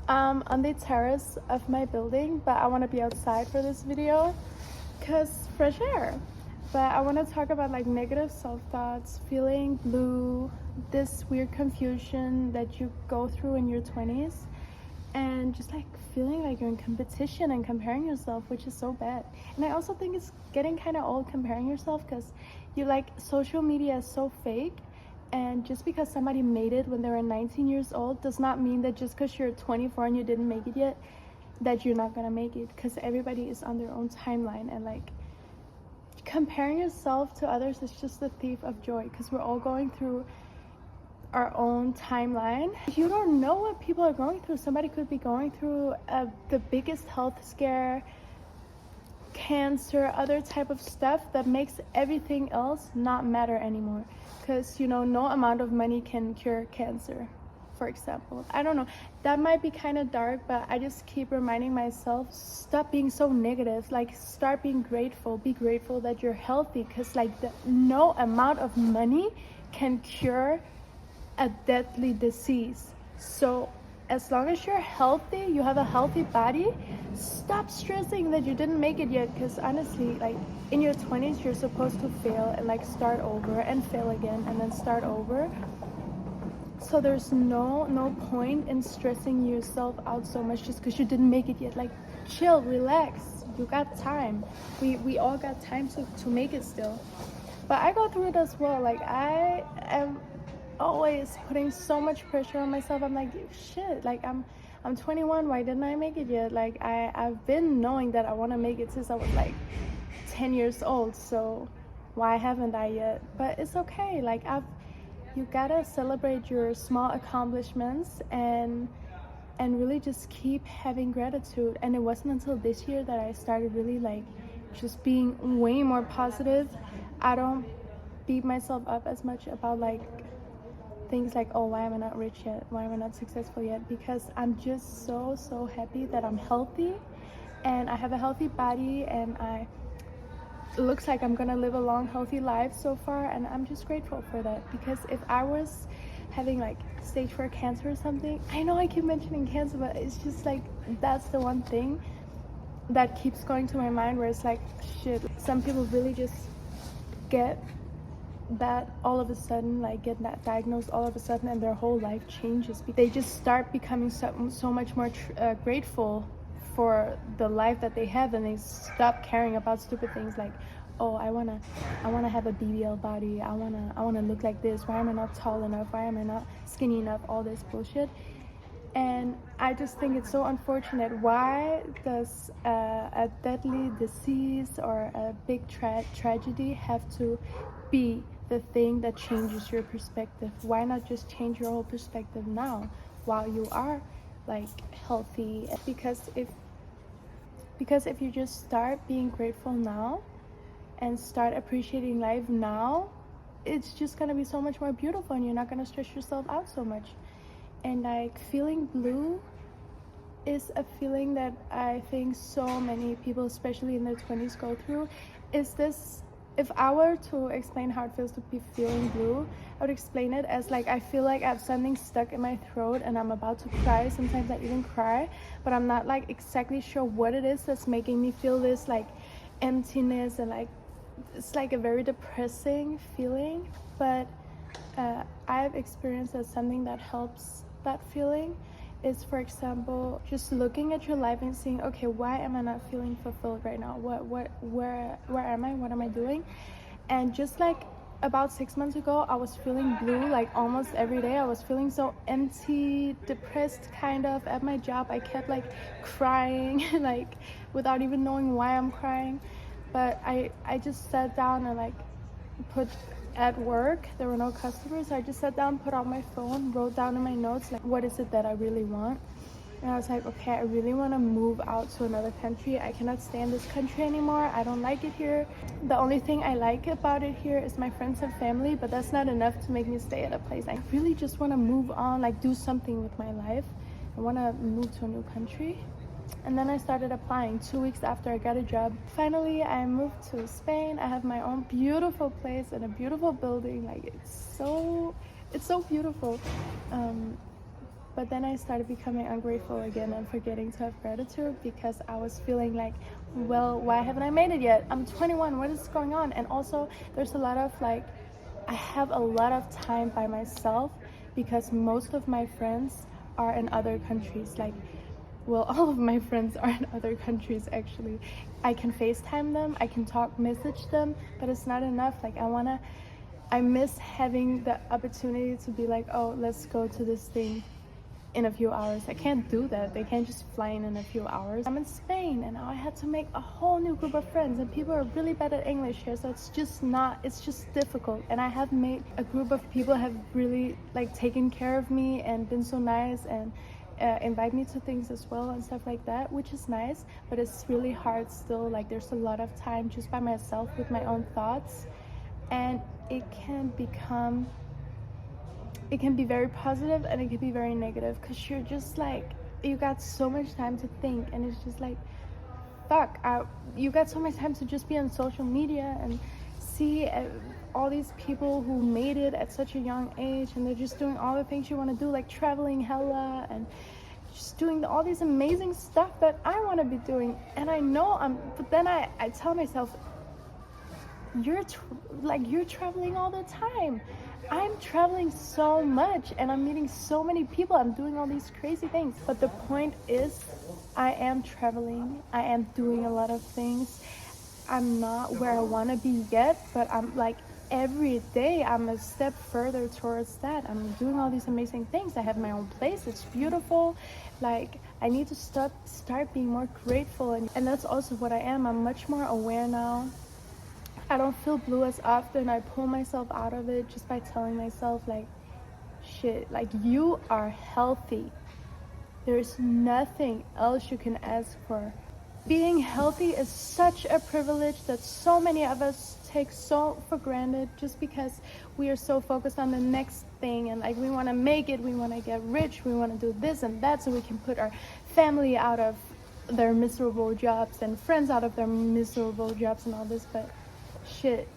On the terrace of my building, but I want to be outside for this video because fresh air. But I want to talk about like negative self-thoughts, feeling blue, this weird confusion that you go through in your 20s, and just like feeling like you're in competition and comparing yourself, which is so bad. And I also think it's getting kind of old comparing yourself because you like social media is so fake. And just because somebody made it when they were 19 years old does not mean that just because you're 24 and you didn't make it yet, that you're not gonna make it, because everybody is on their own timeline. And like comparing yourself to others is just the thief of joy, because we're all going through our own timeline. You don't know what people are going through. Somebody could be going through the biggest health scare, cancer, other type of stuff that makes everything else not matter anymore, because no amount of money can cure cancer, for example. I don't know, that might be kind of dark, but I just keep reminding myself, stop being so negative. Like, start being grateful. Be grateful that you're healthy, because like no amount of money can cure a deadly disease. So as long as you're healthy, you have a healthy body, stop stressing that you didn't make it yet, because honestly, like in your 20s, you're supposed to fail and like start over and fail again and then start over. So there's no point in stressing yourself out so much just because you didn't make it yet. Like, chill, relax, you got time. We all got time to make it still. But I go through it as well. Like, I am always putting so much pressure on myself. I'm like, shit, like I'm 21, why didn't I make it yet? Like, I've been knowing that I want to make it since I was like 10 years old, so why haven't I yet? But it's okay. Like, you gotta celebrate your small accomplishments and really just keep having gratitude. And it wasn't until this year that I started really like just being way more positive. I don't beat myself up as much about like things like, oh, why am I not rich yet? Why am I not successful yet? Because I'm just so happy that I'm healthy and I have a healthy body, and it looks like I'm gonna live a long, healthy life so far, and I'm just grateful for that. Because if I was having like stage 4 cancer or something, I know I keep mentioning cancer, but it's just like that's the one thing that keeps going to my mind, where it's like, shit, some people really just get that all of a sudden, like get that diagnosed all of a sudden, and their whole life changes. They just start becoming so much more grateful for the life that they have, and they stop caring about stupid things like, oh, I wanna have a BBL body, I wanna look like this, why am I not tall enough, why am I not skinny enough, all this bullshit. And I just think it's so unfortunate. Why does a deadly disease or a big tragedy have to be the thing that changes your perspective? Why not just change your whole perspective now while you are like healthy? Because if you just start being grateful now and start appreciating life now, it's just gonna be so much more beautiful, and you're not gonna stress yourself out so much. And like, feeling blue is a feeling that I think so many people, especially in their 20s, go through. If I were to explain how it feels to be feeling blue, I would explain it as like, I feel like I have something stuck in my throat and I'm about to cry. Sometimes I even cry, but I'm not like exactly sure what it is that's making me feel this like emptiness, and like it's like a very depressing feeling. But I've experienced that something that helps that feeling is, for example, just looking at your life and seeing, okay, why am I not feeling fulfilled right now? Where am I? What am I doing? And just like about 6 months ago, I was feeling blue like almost every day. I was feeling so empty, depressed kind of at my job. I kept like crying like without even knowing why I'm crying. But I just sat down and like put at work, there were no customers, so I just sat down, put out my phone, wrote down in my notes like, what is it that I really want? And I was like, okay, I really want to move out to another country. I cannot stay in this country anymore. I don't like it here. The only thing I like about it here is my friends and family, but that's not enough to make me stay at a place. I really just want to move on, like do something with my life. I want to move to a new country. And then I started applying 2 weeks after I got a job. Finally, I moved to Spain. I have my own beautiful place in a beautiful building. Like, it's so beautiful. But then I started becoming ungrateful again and forgetting to have gratitude because I was feeling like, well, why haven't I made it yet? I'm 21, what is going on? And also, there's a lot of like, I have a lot of time by myself because most of my friends are in other countries. Like, well, all of my friends are in other countries actually. I can FaceTime them, I can message them, but it's not enough. Like, I miss having the opportunity to be like, oh, let's go to this thing in a few hours. I can't do that. They can't just fly in a few hours. I'm in Spain and now I had to make a whole new group of friends, and people are really bad at English here, so it's just difficult. And I have made a group of people have really like taken care of me and been so nice and invite me to things as well and stuff like that, which is nice, but it's really hard still. Like, there's a lot of time just by myself with my own thoughts, and it can be very positive and it can be very negative because you're just like, you got so much time to think, and it's just like, fuck, you got so much time to just be on social media and see all these people who made it at such a young age, and they're just doing all the things you want to do, like traveling hella and just doing all these amazing stuff that I want to be doing. And I know but then I tell myself, you're traveling all the time. I'm traveling so much and I'm meeting so many people. I'm doing all these crazy things. But the point is, I am traveling. I am doing a lot of things. I'm not where I want to be yet, but I'm like, every day I'm a step further towards that. I'm doing all these amazing things. I have my own place. It's beautiful. Like, I need to start being more grateful. And that's also what I am. I'm much more aware now. I don't feel blue as often. I pull myself out of it just by telling myself, like, shit, like, you are healthy. There's nothing else you can ask for. Being healthy is such a privilege that so many of us take so for granted just because we are so focused on the next thing, and like, we want to make it, we want to get rich, we want to do this and that so we can put our family out of their miserable jobs and friends out of their miserable jobs and all this. But shit,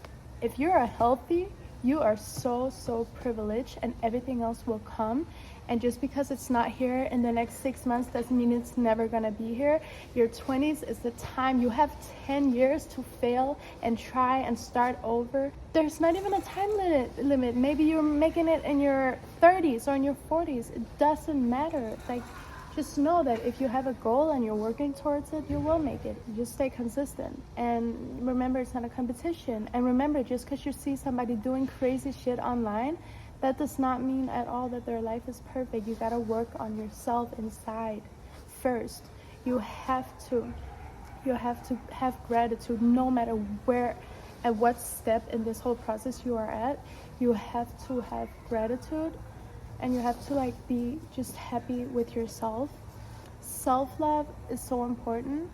if you're healthy, you are so privileged, and everything else will come. And just because it's not here in the next 6 months doesn't mean it's never gonna be here. Your 20s is the time. You have 10 years to fail and try and start over. There's not even a time limit. Maybe you're making it in your 30s or in your 40s. It doesn't matter. Like, just know that if you have a goal and you're working towards it, you will make it. You just stay consistent. And remember, it's not a competition. And remember, just because you see somebody doing crazy shit online, that does not mean at all that their life is perfect. You gotta work on yourself inside first. You have to have gratitude no matter where, at what step in this whole process you are at. You have to have gratitude. And you have to like be just happy with yourself. Self-love is so important.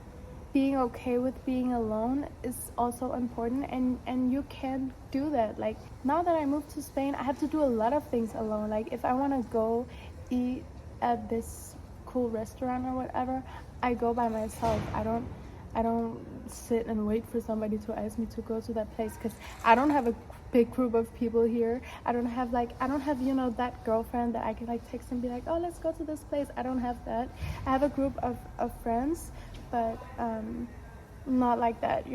Being okay with being alone is also important, and you can do that. Like, now that I moved to Spain, I have to do a lot of things alone. Like, if I want to go eat at this cool restaurant or whatever, I go by myself. I don't sit and wait for somebody to ask me to go to that place, because I don't have a big group of people here. I don't have that girlfriend that I can like text and be like, oh, let's go to this place. I don't have that. I have a group of friends, but not like that,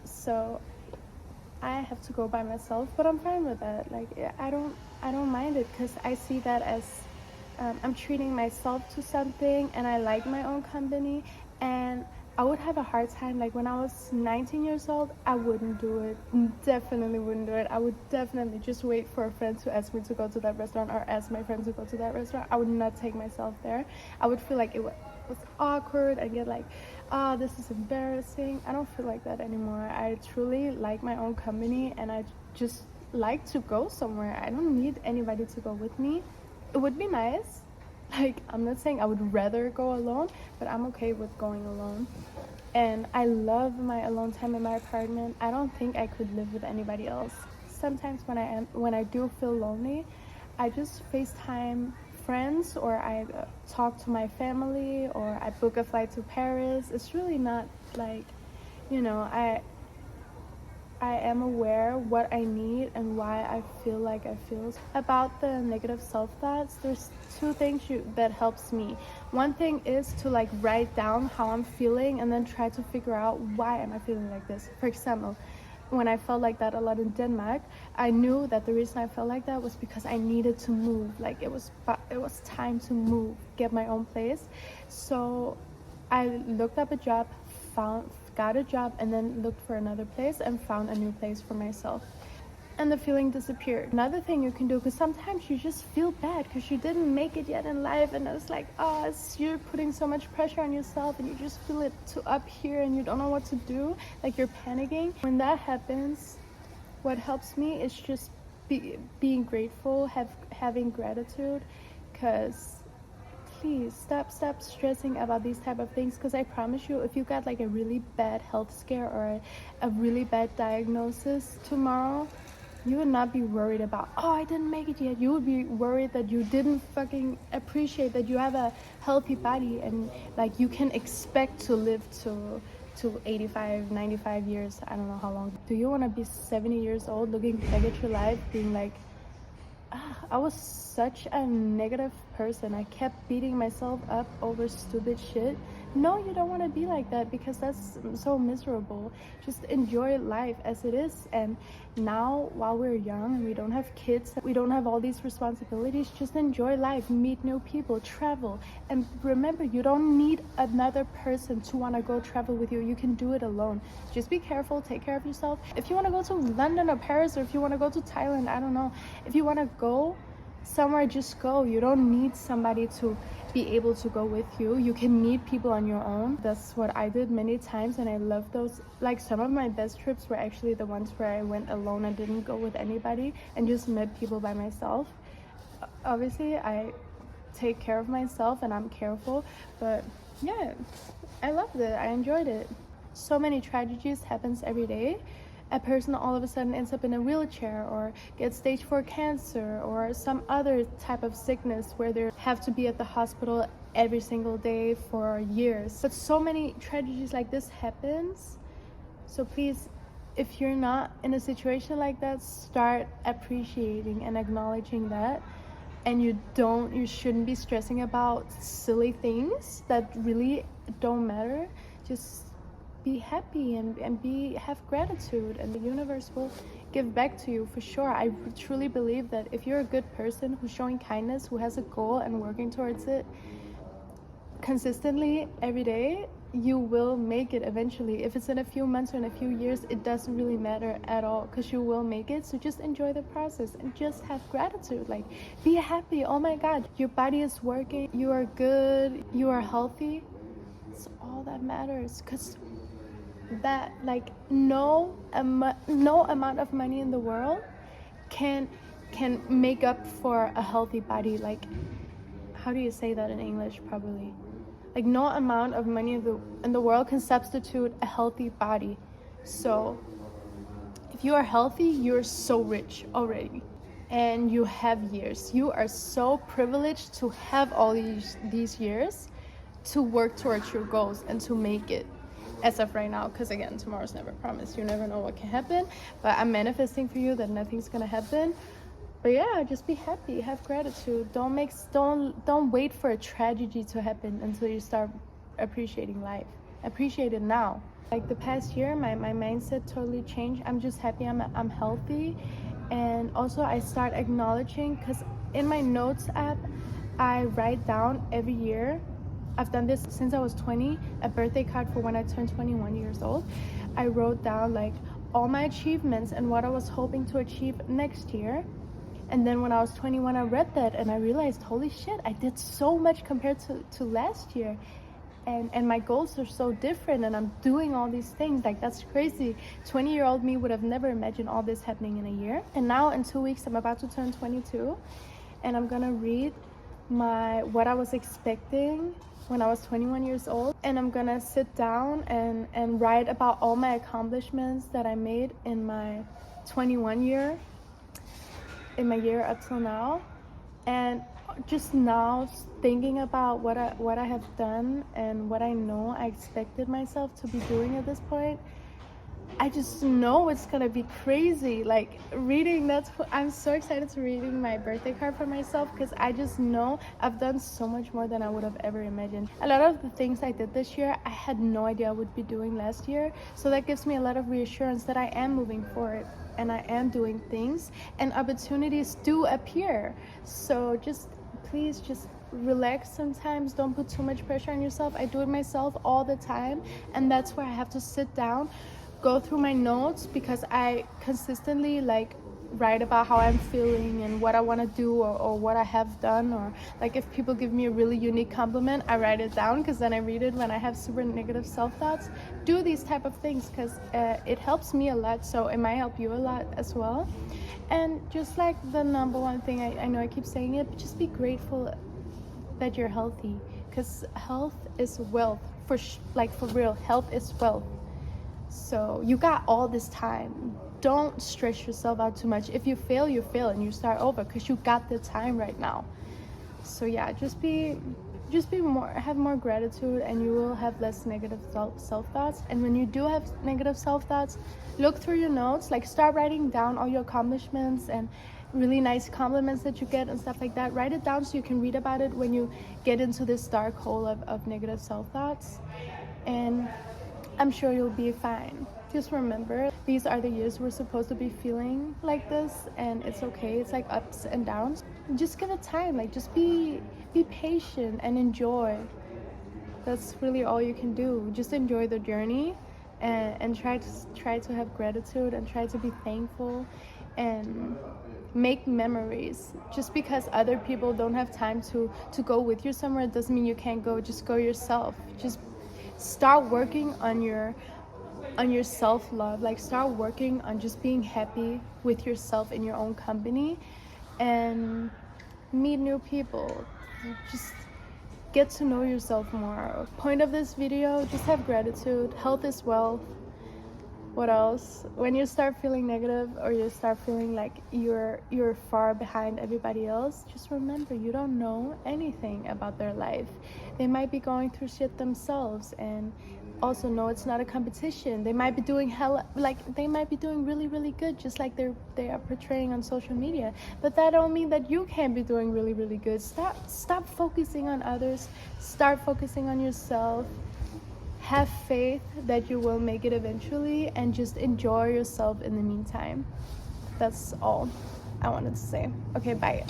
so I have to go by myself, but I'm fine with that. Like, I don't mind it, because I see that as I'm treating myself to something, and I like my own company. And I would have a hard time, like when I was 19 years old, I wouldn't do it. Definitely wouldn't do it. I would definitely just wait for a friend to ask me to go to that restaurant, or ask my friend to go to that restaurant. I would not take myself there. I would feel like it was awkward and get like, oh, this is embarrassing. I don't feel like that anymore. I truly like my own company, and I just like to go somewhere. I don't need anybody to go with me. It would be nice. Like, I'm not saying I would rather go alone, but I'm okay with going alone. And I love my alone time in my apartment. I don't think I could live with anybody else. Sometimes when I do feel lonely, I just FaceTime friends, or I talk to my family, or I book a flight to Paris. It's really not like, I am aware what I need and why I feel like I feel. About the negative self-thoughts, there's two things that helps me. One thing is to like write down how I'm feeling and then try to figure out why am I feeling like this. For example, when I felt like that a lot in Denmark, I knew that the reason I felt like that was because I needed to move. Like it was time to move, get my own place. So I looked up a job, got a job, and then looked for another place and found a new place for myself. And the feeling disappeared. Another thing you can do, because sometimes you just feel bad because you didn't make it yet in life, and it's like, you're putting so much pressure on yourself and you just feel it to up here and you don't know what to do, like you're panicking. When that happens, what helps me is just being grateful, having gratitude, because please stop stressing about these type of things, because I promise you, if you got like a really bad health scare or a really bad diagnosis tomorrow, you would not be worried about, I didn't make it yet. You would be worried that you didn't fucking appreciate that you have a healthy body and like you can expect to live to 85, 95 years. I don't know how long. Do you want to be 70 years old looking back at your life being like, I was such a negative person. I kept beating myself up over stupid shit. No, you don't want to be like that, because that's so miserable. Just enjoy life as it is. And now, while we're young and we don't have kids, we don't have all these responsibilities, just enjoy life, meet new people, travel. And remember, you don't need another person to want to go travel with you. You can do it alone. Just be careful, take care of yourself. If you want to go to London or Paris, or if you want to go to Thailand, I don't know. If you want to go somewhere, just go. You don't need somebody to be able to go with you. You can meet people on your own. That's what I did many times, and I love those. Like, some of my best trips were actually the ones where I went alone and didn't go with anybody and just met people by myself. Obviously, I take care of myself and I'm careful, but yeah, I loved it. I enjoyed it. So many tragedies happens every day. A person all of a sudden ends up in a wheelchair or gets stage 4 cancer or some other type of sickness where they have to be at the hospital every single day for years. But so many tragedies like this happens. So please, if you're not in a situation like that, start appreciating and acknowledging that. And you shouldn't be stressing about silly things that really don't matter. Just be happy and have gratitude, and the universe will give back to you for sure. I truly believe that if you're a good person who's showing kindness, who has a goal and working towards it consistently every day, you will make it eventually. If it's in a few months or in a few years, it doesn't really matter at all, because you will make it. So just enjoy the process and just have gratitude. Like, be happy. Oh my God, your body is working, you are good, you are healthy. It's all that matters, because that, like, no amount of money in the world can make up for a healthy body. Like, how do you say that in English properly? Like, no amount of money in the world can substitute a healthy body. So if you are healthy, you're so rich already, and you have years. You are so privileged to have all these years to work towards your goals and to make it. As of right now, because again, tomorrow's never promised. You never know what can happen, but I'm manifesting for you that nothing's gonna happen. But yeah, just be happy, have gratitude. Don't wait for a tragedy to happen until you start appreciating life. Appreciate it now. Like, the past year, my mindset totally changed. I'm just happy I'm healthy, and also I start acknowledging, because in my notes app, I write down every year. I've done this since I was 20, a birthday card for when I turned 21 years old. I wrote down like all my achievements and what I was hoping to achieve next year. And then when I was 21, I read that and I realized, holy shit, I did so much compared to last year. And my goals are so different, and I'm doing all these things. Like, that's crazy. 20-year-old me would have never imagined all this happening in a year. And now in 2 weeks, I'm about to turn 22, and I'm gonna read what I was expecting when I was 21 years old, and I'm gonna sit down and write about all my accomplishments that I made in my 21 year, in my year up till now. And just now thinking about what I have done and what I know I expected myself to be doing at this point, I just know it's gonna be crazy. Like reading, I'm so excited to reading my birthday card for myself, because I just know I've done so much more than I would have ever imagined. A lot of the things I did this year, I had no idea I would be doing last year. So that gives me a lot of reassurance that I am moving forward and I am doing things, and opportunities do appear. So just please just relax sometimes. Don't put too much pressure on yourself. I do it myself all the time, and that's where I have to sit down, go through my notes, because I consistently like write about how I'm feeling and what I want to do, or what I have done, or like if people give me a really unique compliment, I write it down, because then I read it when I have super negative self-thoughts. Do these type of things because it helps me a lot, so it might help you a lot as well. And just like the number one thing, I know I keep saying it, but just be grateful that you're healthy, because health is wealth. Like for real, health is wealth. So you got all this time. Don't stress yourself out too much. If you fail, you fail and you start over, because you got the time right now. So yeah, just have more gratitude, and you will have less negative self-thoughts. And when you do have negative self-thoughts, look through your notes, like start writing down all your accomplishments and really nice compliments that you get and stuff like that. Write it down so you can read about it when you get into this dark hole of negative self-thoughts. And I'm sure you'll be fine. Just remember, these are the years we're supposed to be feeling like this, and it's okay. It's like ups and downs. Just give it time. Like just be patient and enjoy. That's really all you can do. Just enjoy the journey, and try to have gratitude, and try to be thankful, and make memories. Just because other people don't have time to go with you somewhere doesn't mean you can't go. Just go yourself. Just start working on your self-love. Like start working on just being happy with yourself in your own company, and meet new people. Just get to know yourself more. Point of this video, just have gratitude. Health is wealth. What else? When you start feeling negative, or you start feeling like you're far behind everybody else, just remember, you don't know anything about their life. They might be going through shit themselves, and also know it's not a competition. They might be doing they might be doing really, really good, just like they are portraying on social media. But that don't mean that you can't be doing really, really good. Stop focusing on others. Start focusing on yourself. Have faith that you will make it eventually, and just enjoy yourself in the meantime. That's all I wanted to say. Okay, bye.